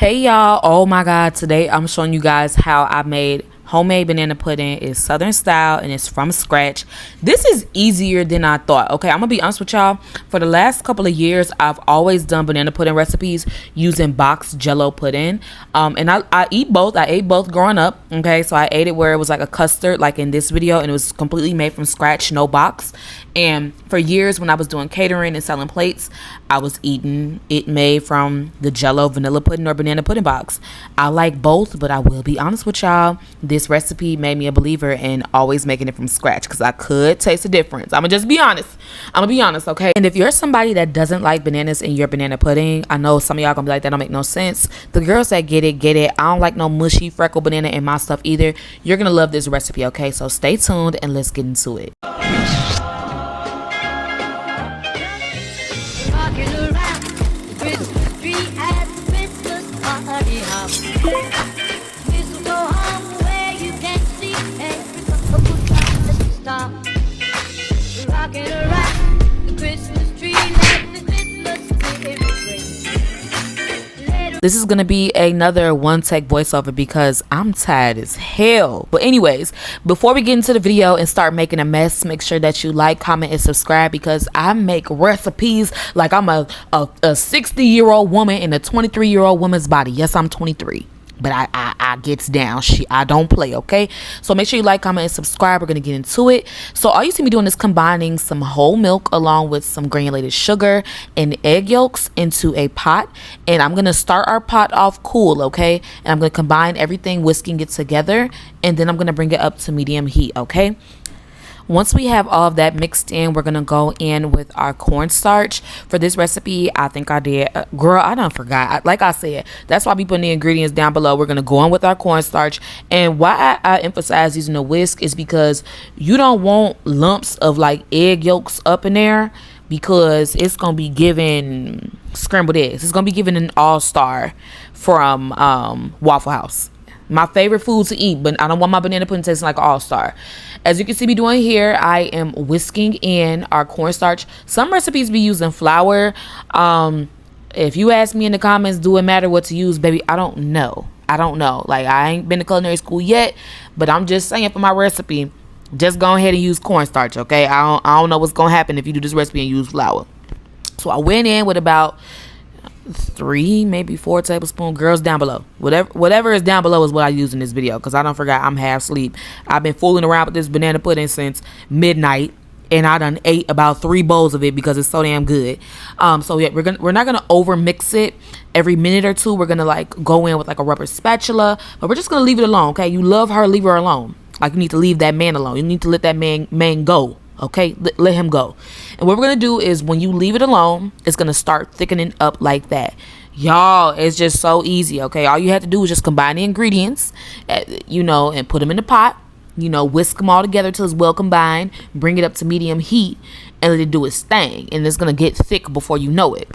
Hey y'all, oh my god, today I'm showing you guys how I made homemade banana pudding. It's southern style and it's from scratch. This is easier than I thought. Okay, I'm gonna be honest with y'all. For the last couple of years, I've always done banana pudding recipes using boxed jello pudding. And I eat both. I ate both growing up. Okay, so I ate it where it was like a custard, like in this video, and it was completely made from scratch, no box. And for years when I was doing catering and selling plates, I was eating it made from the jello vanilla pudding or banana pudding box. I like both, but I will be honest with y'all, this recipe made me a believer in always making it from scratch because I could taste the difference. I'm gonna just be honest. I'm gonna be honest, okay? And if you're somebody that doesn't like bananas in your banana pudding, I know some of y'all gonna be like, that don't make no sense. The girls that get it, get it. I don't like no mushy freckle banana in my stuff either. You're gonna love this recipe, okay? So stay tuned and let's get into it. This is gonna be another one take voiceover because I'm tired as hell. But anyways, before we get into the video and start making a mess, make sure that you like, comment, and subscribe because I make recipes like I'm a 60-year-old woman in a 23-year-old woman's body. Yes, I'm 23. But I gets down. I don't play, okay? So make sure you like, comment, and subscribe. We're going to get into it. So all you see me doing is combining some whole milk along with some granulated sugar and egg yolks into a pot. And I'm going to start our pot off cool, okay? And I'm going to combine everything, whisking it together. And then I'm going to bring it up to medium heat, okay? Once we have all of that mixed in, we're going to go in with our cornstarch. For this recipe, I think I did. Girl, I done forgot. Like I said, that's why I be putting the ingredients down below. We're going to go in with our cornstarch. And why I emphasize using a whisk is because you don't want lumps of like egg yolks up in there because it's going to be giving scrambled eggs. It's going to be giving an all-star from Waffle House. My favorite food to eat, but I don't want my banana pudding tasting like an all-star. As you can see me doing here, I am whisking in our cornstarch. Some recipes be using flour. If you ask me in the comments, do it matter what to use, baby? I don't know. Like, I ain't been to culinary school yet, but I'm just saying for my recipe, just go ahead and use cornstarch, okay? I don't know what's going to happen if you do this recipe and use flour. So I went in with about 3, maybe 4 tablespoons. Girls, down below, whatever is down below is what I use in this video because I don't forget I'm half asleep. I've been fooling around with this banana pudding since midnight and I done ate about 3 bowls of it because it's so damn good. So yeah, we're not gonna over mix it. Every minute or two we're gonna like go in with like a rubber spatula, but we're just gonna leave it alone, okay? You love her, leave her alone. Like, you need to leave that man alone. You need to let that man go. Okay, let him go. And what we're gonna do is when you leave it alone, it's gonna start thickening up like that. Y'all, it's just so easy. Okay, all you have to do is just combine the ingredients, and put them in the pot. Whisk them all together till it's well combined. Bring it up to medium heat and let it do its thing. And it's gonna get thick before you know it.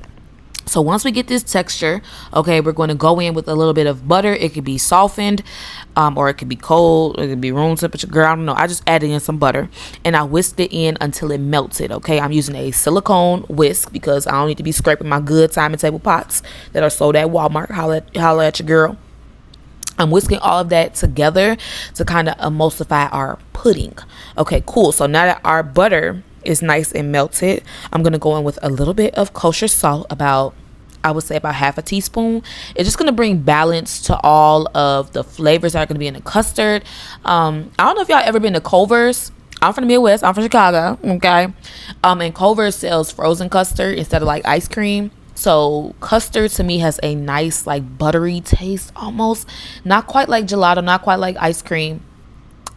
So once we get this texture, okay, we're going to go in with a little bit of butter. It could be softened, or it could be cold. It could be room temperature. Girl, I don't know. I just added in some butter, and I whisked it in until it melted, okay? I'm using a silicone whisk because I don't need to be scraping my good time and table pots that are sold at Walmart. Holla at your girl. I'm whisking all of that together to kind of emulsify our pudding. Okay, cool. So now that our butter is nice and melted, I'm gonna go in with a little bit of kosher salt, I would say about half a teaspoon. It's just gonna bring balance to all of the flavors that are gonna be in the custard. I don't know if y'all ever been to Culver's. I'm from the Midwest. I'm from Chicago, okay? And Culver's sells frozen custard instead of like ice cream. So custard to me has a nice like buttery taste, almost not quite like gelato, not quite like ice cream.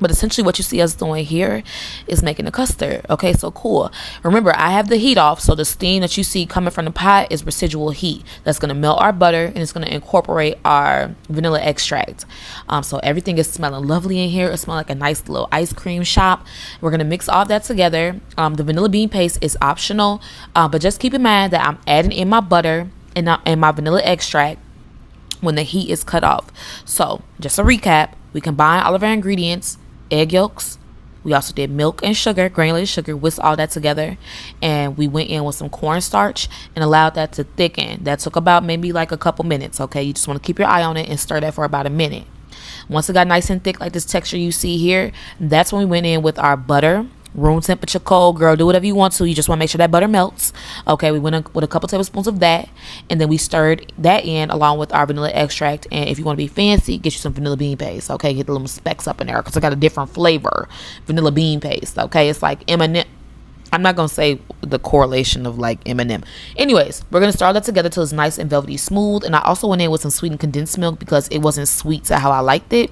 But essentially what you see us doing here is making a custard. Okay, so cool. Remember, I have the heat off, so the steam that you see coming from the pot is residual heat. That's going to melt our butter, and it's going to incorporate our vanilla extract. So everything is smelling lovely in here. It smells like a nice little ice cream shop. We're going to mix all that together. The vanilla bean paste is optional, but just keep in mind that I'm adding in my butter and my vanilla extract when the heat is cut off. So just a recap, we combine all of our ingredients: egg yolks, We also did milk and sugar, granulated sugar, whisked all that together, and we went in with some cornstarch and allowed that to thicken. That took about maybe like a couple minutes. Okay, you just want to keep your eye on it and stir that for about a minute. Once it got nice and thick, like this texture you see here, that's when we went in with our butter. Room temperature cold, girl, do whatever you want to. You just want to make sure that butter melts. Okay, we went in with a couple tablespoons of that, and then we stirred that in along with our vanilla extract. And if you want to be fancy, get you some vanilla bean paste. Okay, get the little specks up in there because it got a different flavor. Vanilla bean paste. Okay, it's like M&M. I'm not gonna say the correlation of like M&M. Anyways, we're gonna stir all that together till it's nice and velvety smooth. And I also went in with some sweetened condensed milk because it wasn't sweet to how I liked it.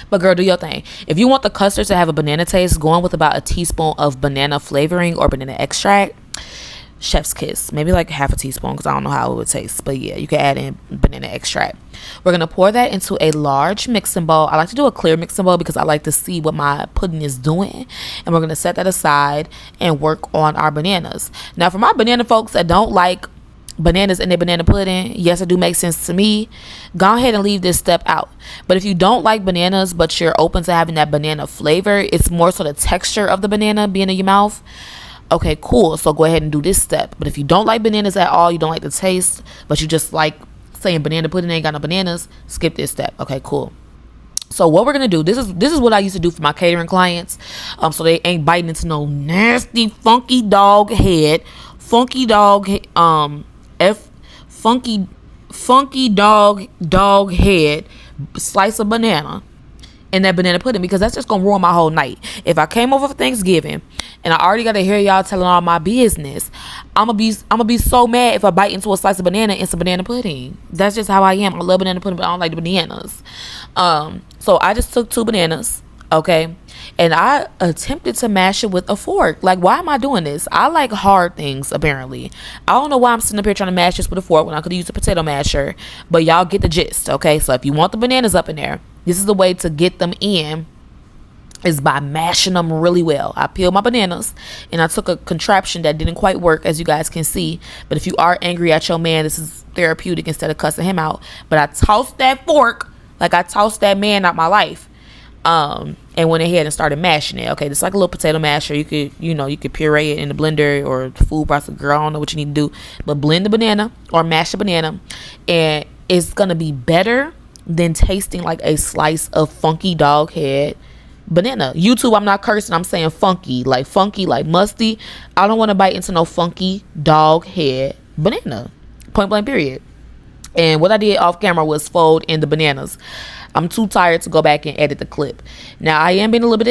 But girl, do your thing. If you want the custard to have a banana taste, go on with about a teaspoon of banana flavoring or banana extract. Chef's kiss. Maybe like half a teaspoon because I don't know how it would taste. But yeah, you can add in banana extract. We're going to pour that into a large mixing bowl. I like to do a clear mixing bowl because I like to see what my pudding is doing. And we're going to set that aside and work on our bananas. Now, for my banana folks that don't like bananas in their banana pudding, yes, it do make sense to me. Go ahead and leave this step out. But if you don't like bananas but you're open to having that banana flavor, it's more so the texture of the banana being in your mouth, okay, cool, so go ahead and do this step. But if you don't like bananas at all, you don't like the taste, but you just like saying banana pudding ain't got no bananas, skip this step. Okay, cool. So what we're gonna do, this is what I used to do for my catering clients, so they ain't biting into no nasty funky dog head dog head slice of banana in that banana pudding, because that's just gonna ruin my whole night. If I came over for Thanksgiving and I already gotta hear y'all telling all my business, I'm gonna be so mad if I bite into a slice of banana and some banana pudding. That's just how I am. I love banana pudding, but I don't like the bananas. So I just took 2 bananas, okay, and I attempted to mash it with a fork. Like, why am I doing this? I like hard things, apparently. I don't know why I'm sitting up here trying to mash this with a fork when I could use a potato masher, but y'all get the gist, okay? So if you want the bananas up in there, this is the way to get them in, is by mashing them really well. I peeled my bananas and I took a contraption that didn't quite work, as you guys can see. But if you are angry at your man, this is therapeutic instead of cussing him out. But I tossed that fork like I tossed that man out my life. And went ahead and started mashing it. Okay, just like a little potato masher. You could puree it in the blender or food processor. Girl, I don't know what you need to do, but blend the banana or mash the banana, and it's gonna be better than tasting like a slice of funky dog head banana. YouTube, I'm not cursing. I'm saying funky, like musty. I don't want to bite into no funky dog head banana. Point blank, period. And what I did off camera was fold in the bananas. I'm too tired to go back and edit the clip. Now, I am being a little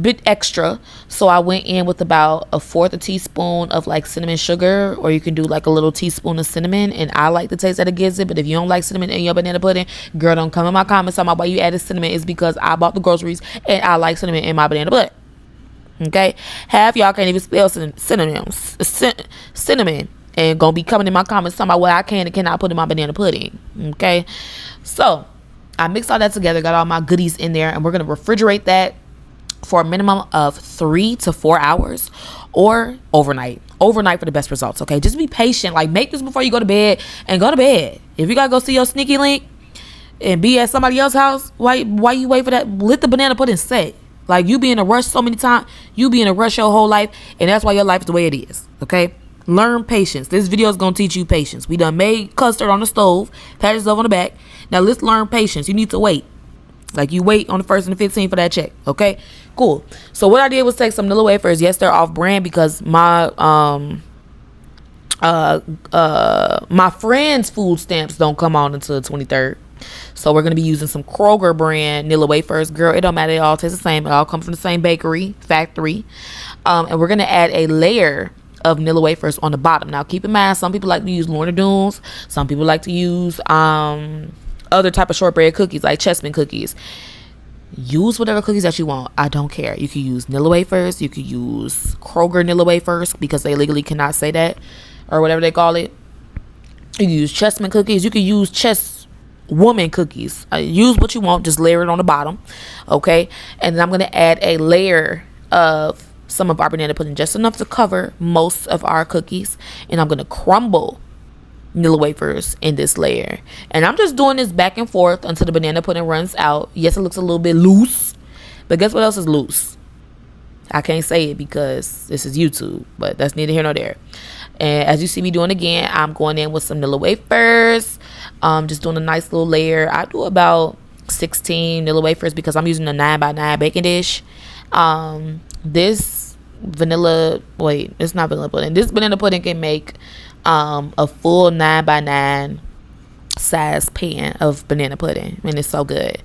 bit extra, so I went in with about 1/4 teaspoon of like cinnamon sugar, or you can do like a little teaspoon of cinnamon, and I like the taste that it gives it. But if you don't like cinnamon in your banana pudding, girl, don't come in my comments talking about why you added cinnamon. It's because I bought the groceries and I like cinnamon in my banana pudding. Okay, half y'all can't even spell cinnamon, and gonna be coming in my comments talking about what I can and cannot put in my banana pudding. Okay, so I mixed all that together, got all my goodies in there, and we're going to refrigerate that for a minimum of 3 to 4 hours, or overnight for the best results. Okay, just be patient. Like, make this before you go to bed, and go to bed. If you got to go see your sneaky link and be at somebody else's house, why you wait for that? Let the banana pudding set. Like, you be in a rush so many times, you be in a rush your whole life, and that's why your life is the way it is. Okay, learn patience. This video is going to teach you patience. We done made custard on the stove, pat yourself on the back. Now let's learn patience. You need to wait. Like, you wait on the 1st and the 15th for that check. Okay, cool. So what I did was take some vanilla wafers. Yes, they're off brand because my my friends' food stamps don't come on until the 23rd. So we're gonna be using some Kroger brand vanilla wafers. Girl, it don't matter. It all tastes the same. It all comes from the same bakery factory. And we're gonna add a layer of vanilla wafers on the bottom. Now keep in mind, some people like to use Lorna Doones. Some people like to use other type of shortbread cookies, like Chessman cookies. Use whatever cookies that you want. I don't care. You can use vanilla wafers. You can use Kroger vanilla wafers because they legally cannot say that, or whatever they call it. You can use Chessman cookies. You can use Chess Woman cookies. Use what you want. Just layer it on the bottom. Okay. And then I'm going to add a layer of some of our banana pudding, just enough to cover most of our cookies. And I'm going to crumble vanilla wafers in this layer, and I'm just doing this back and forth until the banana pudding runs out. Yes, it looks a little bit loose, but guess what else is loose? I can't say it because this is YouTube, but that's neither here nor there. And as you see me doing again, I'm going in with some vanilla wafers. Just doing a nice little layer. I do about 16 vanilla wafers because I'm using a 9x9 baking dish. This vanilla, wait, it's not vanilla pudding. This banana pudding can make a full 9x9 size pan of banana pudding, and it's so good.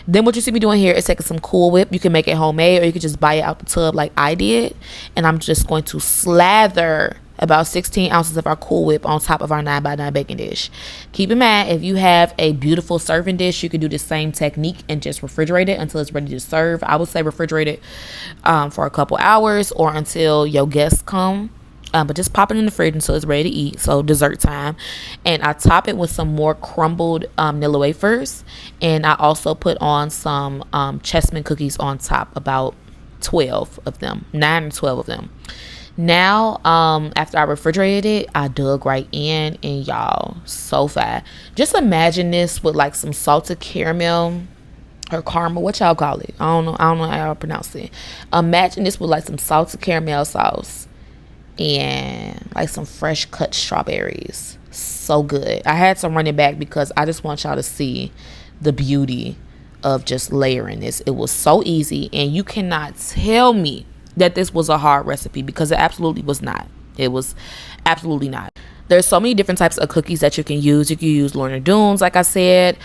Then what you see me doing here is taking some Cool Whip. You can make it homemade, or you can just buy it out the tub like I did. And I'm just going to slather about 16 ounces of our Cool Whip on top of our 9x9 baking dish. Keep in mind, if you have a beautiful serving dish, you can do the same technique and just refrigerate it until it's ready to serve. I would say refrigerate it for a couple hours or until your guests come. But just pop it in the fridge until it's ready to eat. So dessert time. And I top it with some more crumbled vanilla wafers. And I also put on some chessman cookies on top, about 12 of them, 9 or 12 of them. Now, after I refrigerated it, I dug right in, and y'all, so fat. Just imagine this with like some salted caramel or caramel, what y'all call it. I don't know how y'all pronounce it. Imagine this with like some salted caramel sauce and like some fresh cut strawberries. So good. I had some running back because I just want y'all to see the beauty of just layering this. It was so easy, and you cannot tell me that this was a hard recipe, because it absolutely was not. It was absolutely not. There's so many different types of cookies that you can use. You can use Lorna Doones, like I said.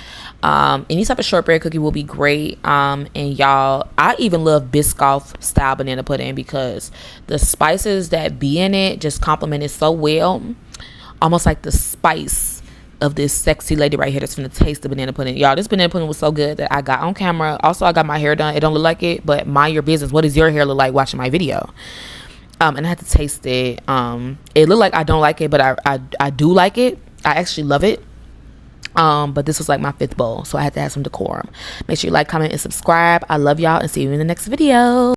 Any type of shortbread cookie will be great. And y'all, I even love Biscoff style banana pudding because the spices that be in it just complement it so well. Almost like the spice of this sexy lady right here that's gonna taste the banana pudding. Y'all, this banana pudding was so good that I got on camera. Also, I got my hair done. It don't look like it, but mind your business. What does your hair look like watching my video? And I had to taste it. It looked like I don't like it, but I do like it. I actually love it. But this was like my 5th bowl, so I had to have some decorum. Make sure you like, comment, and subscribe. I love y'all, and see you in the next video.